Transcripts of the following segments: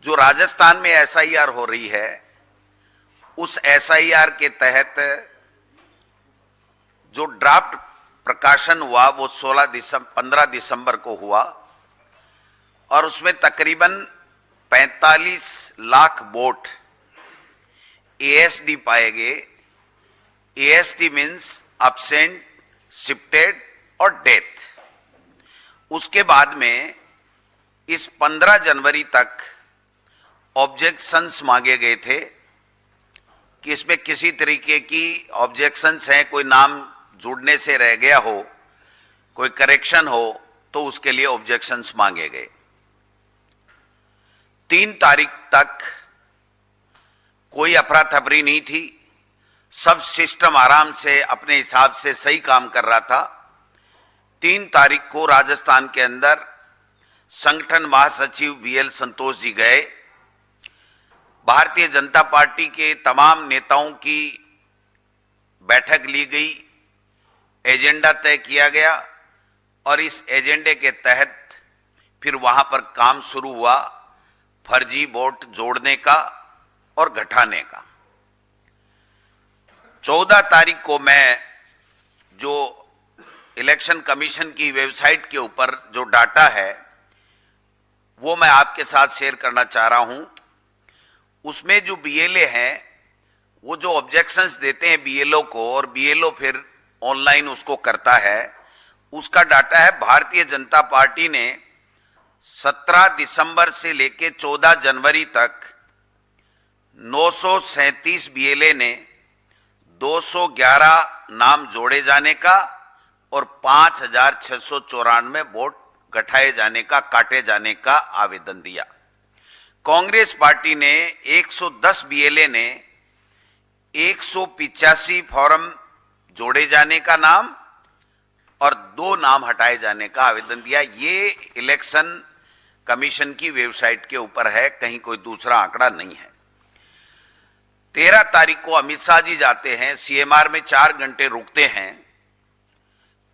जो राजस्थान में एसआईआर हो रही है, उस एसआईआर के तहत जो ड्राफ्ट प्रकाशन हुआ वो 15 दिसंबर को हुआ और उसमें तकरीबन 45 लाख वोट एएसडी पाए गए। एएसडी मीन्स अब्सेंट, शिफ्टेड और डेथ। उसके बाद में इस 15 जनवरी तक ऑब्जेक्शंस मांगे गए थे कि इसमें किसी तरीके की ऑब्जेक्शंस हैं, कोई नाम जुड़ने से रह गया हो, कोई करेक्शन हो, तो उसके लिए ऑब्जेक्शंस मांगे गए। 3 तारीख तक कोई अफरा तफरी नहीं थी, सब सिस्टम आराम से अपने हिसाब से सही काम कर रहा था। 3 तारीख को राजस्थान के अंदर संगठन महासचिव बीएल संतोष जी गए, भारतीय जनता पार्टी के तमाम नेताओं की बैठक ली गई, एजेंडा तय किया गया और इस एजेंडे के तहत फिर वहां पर काम शुरू हुआ फर्जी वोट जोड़ने का और घटाने का। 14 तारीख को मैं जो इलेक्शन कमीशन की वेबसाइट के ऊपर जो डाटा है वो मैं आपके साथ शेयर करना चाह रहा हूं। उसमें जो बीएलए हैं वो जो ऑब्जेक्शंस देते हैं बीएलओ को और बीएलओ फिर ऑनलाइन उसको करता है, उसका डाटा है। भारतीय जनता पार्टी ने 17 दिसंबर से लेकर 14 जनवरी तक 937 बीएलए ने 211 नाम जोड़े जाने का और 5694 वोट घटाए जाने का, काटे जाने का आवेदन दिया। कांग्रेस पार्टी ने 110 बीएलए ने 185 फॉर्म जोड़े जाने का नाम और 2 नाम हटाए जाने का आवेदन दिया। ये इलेक्शन कमीशन की वेबसाइट के ऊपर है, कहीं कोई दूसरा आंकड़ा नहीं है। 13 तारीख को अमित शाह जी जाते हैं, सीएमआर में 4 घंटे रुकते हैं।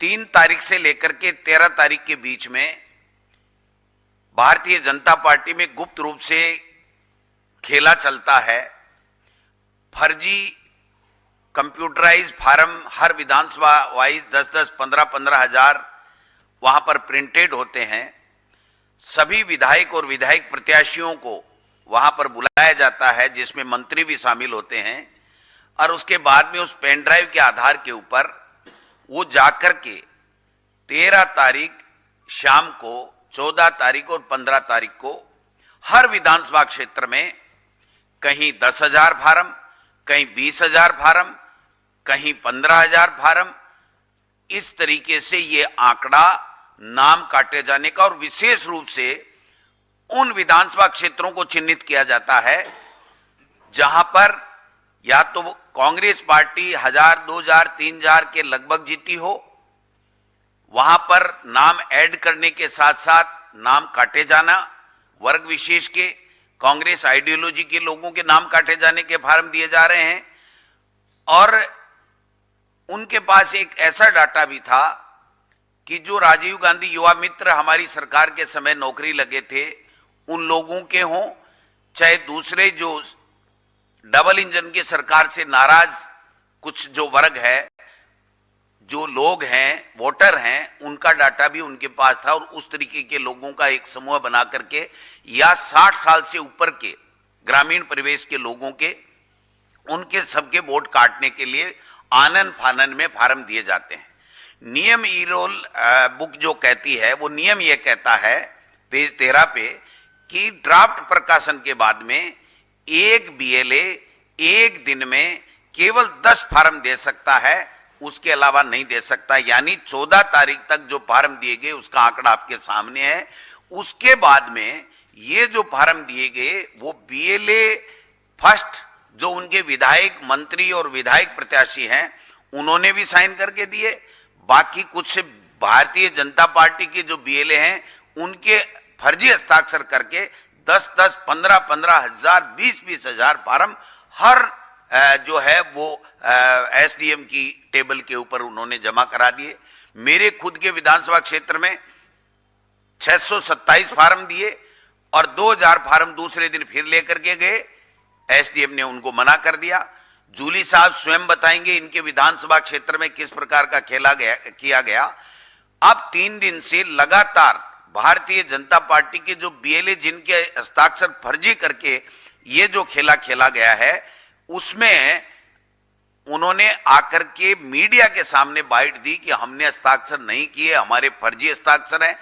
3 तारीख से लेकर के 13 तारीख के बीच में भारतीय जनता पार्टी में गुप्त रूप से खेला चलता है। फर्जी कंप्यूटराइज फार्म हर विधानसभा वाइज 10-10, 15-15 हजार वहां पर प्रिंटेड होते हैं। सभी विधायक और विधायक प्रत्याशियों को वहां पर बुलाया जाता है, जिसमें मंत्री भी शामिल होते हैं और उसके बाद में उस पेन ड्राइव के आधार के ऊपर वो जाकर के 13 तारीख शाम को, 14 तारीख और 15 तारीख को हर विधानसभा क्षेत्र में कहीं 10,000 फार्म, कहीं 20,000 फार्म, कहीं 15,000 फार्म, इस तरीके से ये आंकड़ा नाम काटे जाने का और विशेष रूप से उन विधानसभा क्षेत्रों को चिन्हित किया जाता है जहां पर या तो कांग्रेस पार्टी 1000, 2000, 3000 के लगभग जीती हो, वहां पर नाम ऐड करने के साथ साथ नाम काटे जाना, वर्ग विशेष के कांग्रेस आइडियोलॉजी के लोगों के नाम काटे जाने के फार्म दिए जा रहे हैं। और उनके पास एक ऐसा डाटा भी था कि जो राजीव गांधी युवा मित्र हमारी सरकार के समय नौकरी लगे थे, उन लोगों के हों चाहे दूसरे जो डबल इंजन की सरकार से नाराज कुछ जो वर्ग है, जो लोग हैं, वोटर हैं, उनका डाटा भी उनके पास था। और उस तरीके के लोगों का एक समूह बना करके या 60 साल से ऊपर के ग्रामीण परिवेश के लोगों के, उनके सबके वोट काटने के लिए आनन फानन में फार्म दिए जाते हैं। नियम ई रोल बुक जो कहती है, वो नियम ये कहता है पेज 13 पे कि ड्राफ्ट प्रकाशन के बाद में एक बीएलए एक दिन में केवल 10 फार्म दे सकता है, उसके अलावा नहीं दे सकता। यानी 14 तारीख तक जो फार्म दिए गए उसका आंकड़ा आपके सामने है। उसके बाद में ये जो फार्म दिए गए वो बीएलए फर्स्ट जो उनके विधायक, मंत्री और विधायक प्रत्याशी हैं उन्होंने भी साइन करके दिए। बाकी कुछ भारतीय जनता पार्टी के जो बीएलए हैं उनके फर्जी हस्ताक्षर करके 10-10, 15-15 हजार, 20-20 हजार फार्म हर जो है वो एसडीएम की टेबल के ऊपर उन्होंने जमा करा दिए। मेरे खुद के विधानसभा क्षेत्र में 627 फार्म दिए, और 2000 फार्म दूसरे दिन फिर लेकर के गए। एसडीएम ने उनको मना कर दिया। जूली साहब स्वयं बताएंगे इनके विधानसभा क्षेत्र में किस प्रकार का किया गया। अब 3 दिन से लगातार भारतीय जनता पार्टी के जो बीएलए जिनके हस्ताक्षर फर्जी करके ये जो खेला गया है, उसमें उन्होंने आकर के मीडिया के सामने बाइट दी कि हमने हस्ताक्षर नहीं किए, हमारे फर्जी हस्ताक्षर हैं,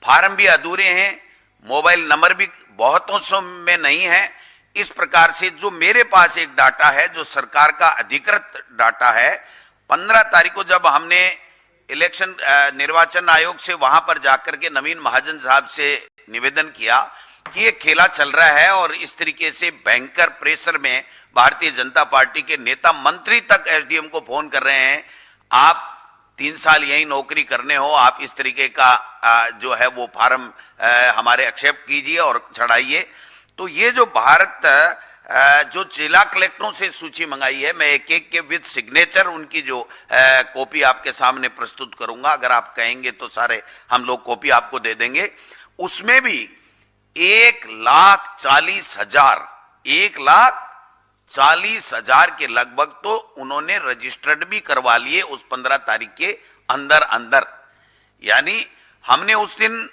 फार्म भी अधूरे हैं, मोबाइल नंबर भी बहुतों सौ में नहीं है। इस प्रकार से जो मेरे पास एक डाटा है, जो सरकार का अधिकृत डाटा है, 15 तारीख को जब हमने इलेक्शन निर्वाचन आयोग से वहां पर जाकर के नवीन महाजन साहब से निवेदन किया कि ये खेला चल रहा है और इस तरीके से भयंकर प्रेशर में भारतीय जनता पार्टी के नेता मंत्री तक एसडीएम को फोन कर रहे हैं, आप 3 साल यही नौकरी करने हो, आप इस तरीके का जो है वो फार्म हमारे एक्सेप्ट कीजिए और चढ़ाइए। तो ये जो भारत जो जिला कलेक्टरों से सूची मंगाई है, मैं एक एक के विद सिग्नेचर उनकी जो कॉपी आपके सामने प्रस्तुत करूंगा, अगर आप कहेंगे तो सारे हम लोग कॉपी आपको दे देंगे। उसमें भी 1,40,000 के लगभग तो उन्होंने रजिस्टर्ड भी करवा लिए उस 15 तारीख के अंदर। यानी हमने उस दिन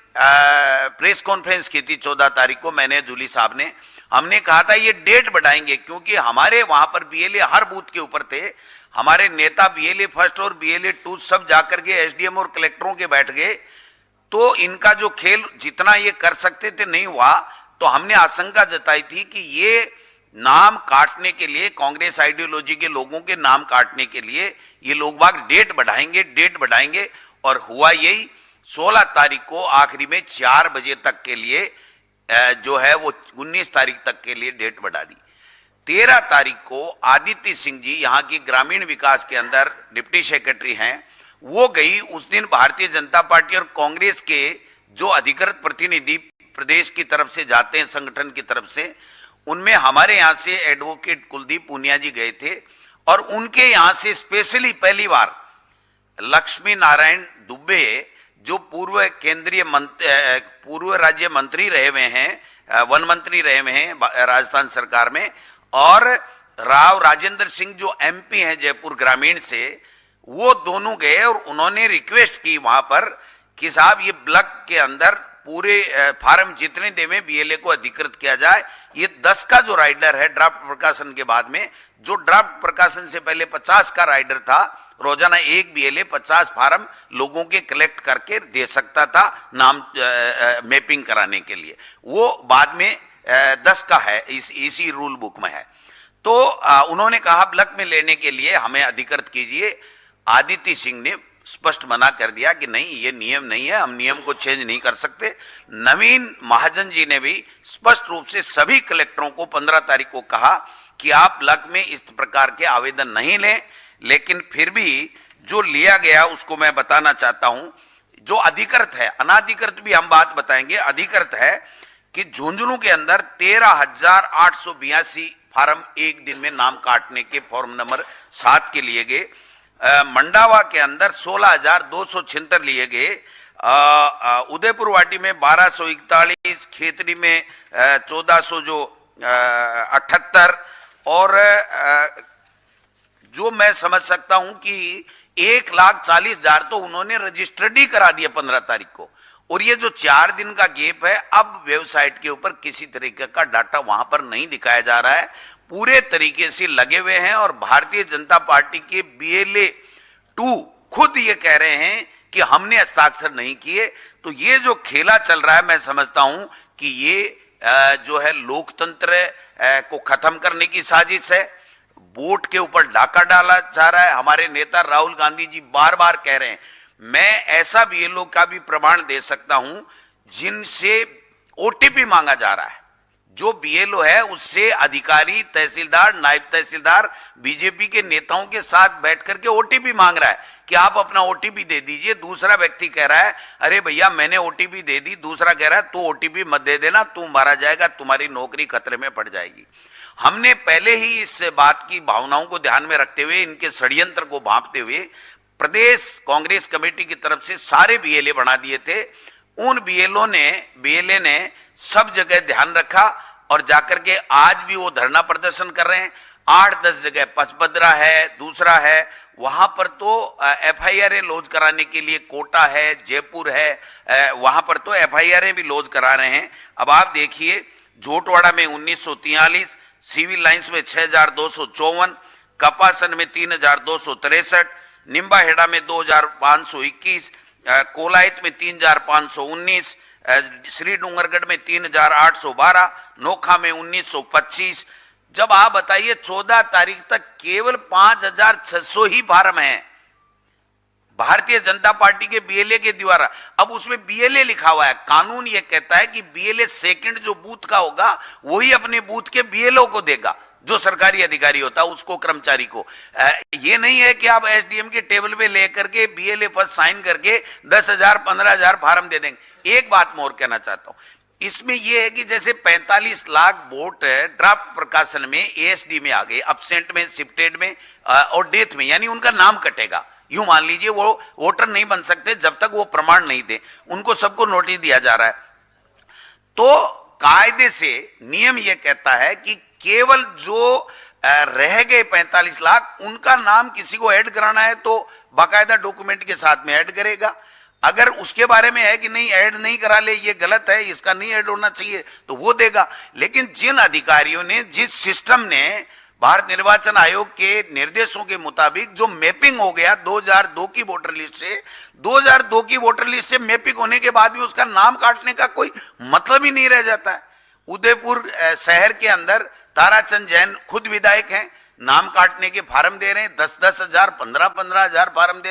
प्रेस कॉन्फ्रेंस की थी 14 तारीख को, मैंने जूली साहब ने, हमने कहा था ये डेट बढ़ाएंगे क्योंकि हमारे वहां पर बीएलए हर बूथ के ऊपर थे, हमारे नेता बीएलए फर्स्ट और बीएलए 2 सब जाकर के एसडीएम और कलेक्टरों के बैठ गए, तो इनका जो खेल जितना ये कर सकते थे नहीं हुआ। तो हमने आशंका जताई थी कि ये नाम काटने के लिए, कांग्रेस आइडियोलॉजी के लोगों के नाम काटने के लिए ये लोग बाग डेट बढ़ाएंगे और हुआ यही। 16 तारीख को आखिरी में 4 बजे तक के लिए जो है वो 19 तारीख तक के लिए डेट बढ़ा दी। 13 तारीख को आदित्य सिंह जी यहाँ की ग्रामीण विकास के अंदर डिप्टी सेक्रेटरी हैं, वो गई। उस दिन भारतीय जनता पार्टी और कांग्रेस के जो अधिकृत प्रतिनिधि प्रदेश की तरफ से जाते हैं, संगठन की तरफ से, उनमें हमारे यहाँ से एडवोकेट कुलदीप पूनिया जी गए थे और उनके यहाँ से स्पेशली पहली बार लक्ष्मी नारायण दुबे जो पूर्व राज्य मंत्री रहे हुए हैं, वन मंत्री रहे हुए हैं राजस्थान सरकार में, और राव राजेंद्र सिंह जो एमपी हैं जयपुर ग्रामीण से, वो दोनों गए और उन्होंने रिक्वेस्ट की वहां पर कि साहब ये ब्लॉक के अंदर पूरे फार्म जितने देवे बीएलए को अधिकृत किया जाए। ये 10 का जो राइडर है ड्राफ्ट प्रकाशन के बाद में, जो ड्राफ्ट प्रकाशन से पहले 50 का राइडर था, रोजाना एक बीएलए 50 फार्म लोगों के कलेक्ट करके दे सकता था नाम मैपिंग कराने के लिए, वो बाद में 10 का है, इसी रूल बुक में है। तो उन्होंने कहा ब्लॉक में लेने के लिए हमें अधिकृत कीजिए। आदित्य सिंह ने स्पष्ट मना कर दिया कि नहीं, ये नियम नहीं है, हम नियम को चेंज नहीं कर सकते। नवीन महाजन जी ने भी स्पष्ट रूप से सभी कलेक्टरों को 15 तारीख को कहा कि आप ब्लॉक में इस प्रकार के आवेदन नहीं लें, लेकिन फिर भी जो लिया गया उसको मैं बताना चाहता हूं। जो अधिकृत है, अनाधिकृत भी हम बात बताएंगे, अधिकृत है कि झुंझुनू के अंदर 13,882 फार्म एक दिन में नाम काटने के फॉर्म नंबर 7 के लिए गए। मंडावा के अंदर 16,276 लिए गए। उदयपुर वाटी में 1241, खेतरी में 1478 और जो मैं समझ सकता हूं कि 1,40,000 तो उन्होंने रजिस्टर्ड ही करा दिया 15 तारीख को। और ये जो 4 दिन का गैप है, अब वेबसाइट के ऊपर किसी तरीके का डाटा वहां पर नहीं दिखाया जा रहा है, पूरे तरीके से लगे हुए हैं। और भारतीय जनता पार्टी के बीएलए 2 खुद ये कह रहे हैं कि हमने हस्ताक्षर नहीं किए। तो ये जो खेला चल रहा है, मैं समझता हूं कि ये जो है लोकतंत्र को खत्म करने की साजिश है, वोट के ऊपर डाका डाला जा रहा है। हमारे नेता राहुल गांधी जी बार बार कह रहे हैं, मैं ऐसा बीएलओ का भी प्रमाण दे सकता हूं जिनसे ओटीपी मांगा जा रहा है। जो बीएलओ है उससे अधिकारी, तहसीलदार, नायब तहसीलदार बीजेपी के नेताओं के साथ बैठ करके ओटीपी मांग रहा है कि आप अपना ओटीपी दे दीजिए। दूसरा व्यक्ति कह रहा है, अरे भैया मैंने ओटीपी दे दी। दूसरा कह रहा है, तू ओटीपी मत दे देना, तू मारा जाएगा, तुम्हारी नौकरी खतरे में पड़ जाएगी। हमने पहले ही इस बात की भावनाओं को ध्यान में रखते हुए, इनके षड्यंत्र को भांपते हुए, प्रदेश कांग्रेस कमेटी की तरफ से सारे बीएलए बना दिए थे। उन बीएलए ने सब जगह ध्यान रखा और जाकर के आज भी वो धरना प्रदर्शन कर रहे हैं। 8-10 जगह पचपदरा है, दूसरा है, वहां पर तो एफआईआर लॉन्च कराने के लिए कोटा है, जयपुर है, वहां पर तो एफआईआर भी लॉन्च करा रहे हैं। अब आप देखिए, जोटवाड़ा में 1943, सिविल लाइंस में 6254, कपासन में 3263, निम्बाहेड़ा में 2521, कोलायत में 3519, श्री डूंगरगढ़ में 3812, नोखा में 1925। जब आप बताइए 14 तारीख तक केवल 5600 ही फार्म हैं भारतीय जनता पार्टी के बीएलए के द्वारा। अब उसमें बीएलए लिखा हुआ है, कानून यह कहता है कि बीएलए सेकंड जो बूथ का होगा वही अपने बूथ के बीएलओ को देगा, जो सरकारी अधिकारी होता है उसको, कर्मचारी को। ये नहीं है कि आप एसडीएम के टेबल पे लेकर के बीएलए पर साइन करके 10,000 15,000 फार्म दे देंगे। एक बात मैं और कहना चाहता हूं, इसमें यह है कि जैसे 45 लाख वोट ड्राफ्ट प्रकाशन में एएसडी में आ गए, अब्सेंट में, शिफ्टेड में और डेथ में, यानी उनका नाम कटेगा। यूं मान लीजिए वो वोटर नहीं बन सकते जब तक वो प्रमाण नहीं दे, उनको सबको नोटिस दिया जा रहा है। तो कायदे से नियम यह कहता है कि केवल जो रह गए 45 लाख, उनका नाम किसी को ऐड कराना है तो बाकायदा डॉक्यूमेंट के साथ में ऐड करेगा। अगर उसके बारे में है कि नहीं ऐड नहीं करा ले, ये गलत है, इसका नहीं ऐड होना चाहिए, तो वो देगा। लेकिन जिन अधिकारियों ने, जिस सिस्टम ने भारत निर्वाचन आयोग के निर्देशों के मुताबिक जो मैपिंग हो गया 2002 की वोटर लिस्ट से, 2002 की वोटर लिस्ट से मैपिंग होने के बाद भी उसका नाम काटने का कोई मतलब ही नहीं रह जाता है। उदयपुर शहर के अंदर ताराचंद जैन खुद विधायक हैं, नाम काटने के फार्म दे रहे हैं, 10-10 हजार, 15-15 हजार फार्म दे